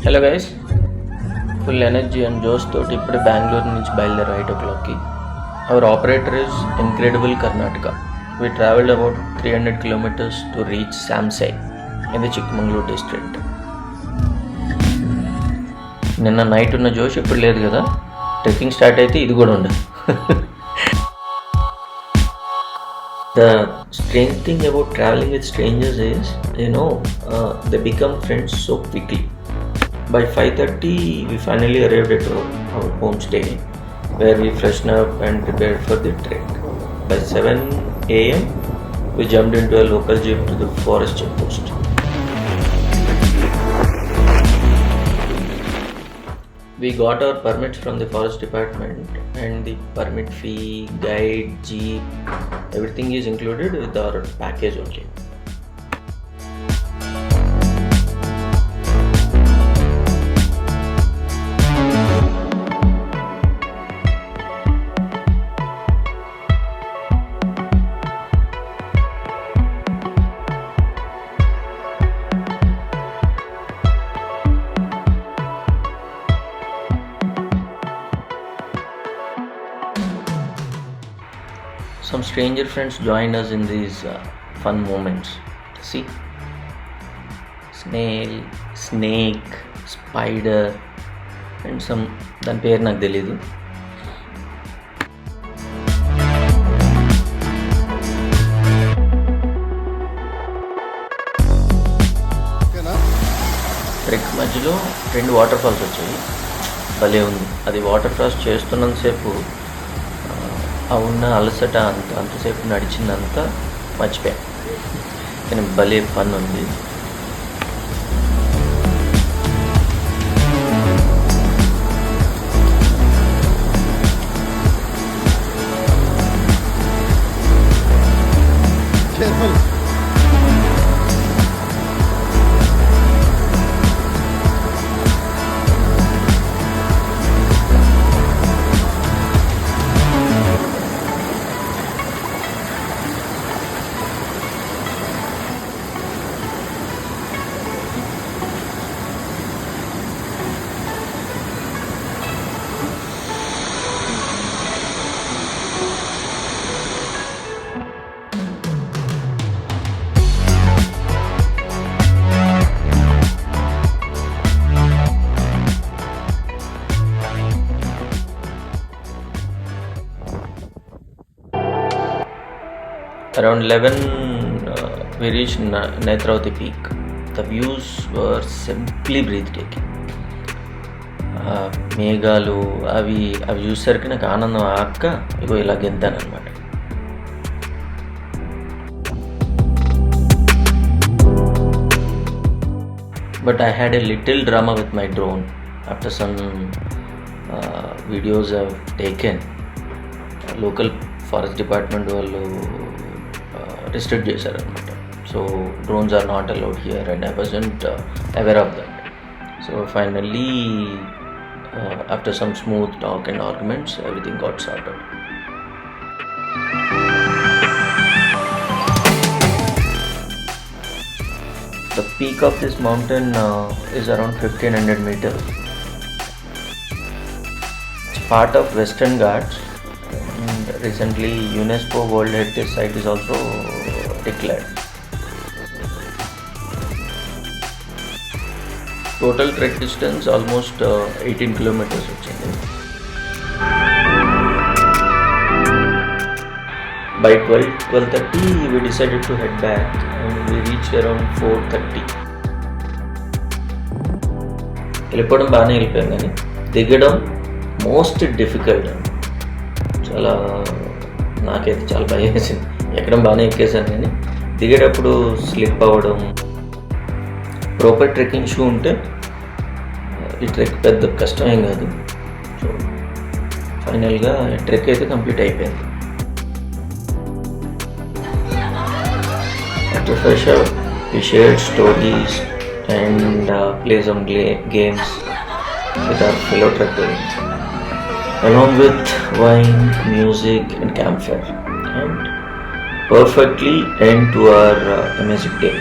Hello guys, full energy and జోస్ తోటి ఇప్పుడే బెంగళూరు నుంచి బయలుదేరు 8 o'clockకి. Our operator is incredible Karnataka. We travelled about 300 kilometers to reach Samsai in the Chikmagalur district. నిన్న నైట్ ఉన్న జోష్ ఇప్పుడు లేదు కదా, ట్రెక్కింగ్ స్టార్ట్ అయితే ఇది కూడా ఉండదు. The strange thing about traveling with strangers is, they become friends so quickly. By 5:30, we finally arrived at our homestay, where we freshened up and prepared for the trek. By 7 a.m., we jumped into a local jeep to the forest checkpost. We got our permits from the forest department, and the permit fee, guide, jeep, everything is included with our package only. Some stranger friends joined us in these fun moments. See, snail, snake, spider, and some దాని పేరు నాకు తెలీదు. Trek మధ్యలో 2 water falls వచ్చాయి. భలే ఉంది. అది water cross చేస్తున్నంతసేపు ఉన్న అలసట అంతసేపు నడిచిందంతా మర్చిపోయాను, కానీ భలే ఫన్ ఉంది. Around 11, we reached Netravati peak. The views were simply breathtaking. మేఘాలు అవి చూసేసరికి నాకు ఆనందం ఆక్క ఇగో ఇలా గెంతాను అనమాట. But I had a little drama with my drone after some videos I've taken. Local forest department వాళ్ళు restrict చేశారు అనమాట. So drones are not allowed here, and I wasn't aware of that. So finally, after some smooth talk and arguments, everything got sorted. The peak of this mountain is around 1500 meters. It's part of Western Ghats, and recently UNESCO World Heritage Site is also declared. Total trek distance almost 18 kilometers వచ్చింది. By 12:30 we decided to head back, and we reached around 4:30. వెళ్ళిపోవడం బాగానే వెళ్ళిపోయాం, కానీ దిగడం most difficult. చాలా నాకైతే చాలా భయం వేసింది. ఎక్కడం బాగానే ఎక్కేసాను, కానీ దిగేటప్పుడు స్లిప్ అవ్వడం. ప్రాపర్ ట్రెక్కింగ్ షూ ఉంటే ఈ ట్రెక్ పెద్ద కష్టమేం కాదు. సో ఫైనల్గా ట్రెక్ అయితే కంప్లీట్ అయిపోయింది. After fresh up, we shared stories and play some games with our fellow trekkers, along with wine, music and campfire, and perfectly end to our amazing day.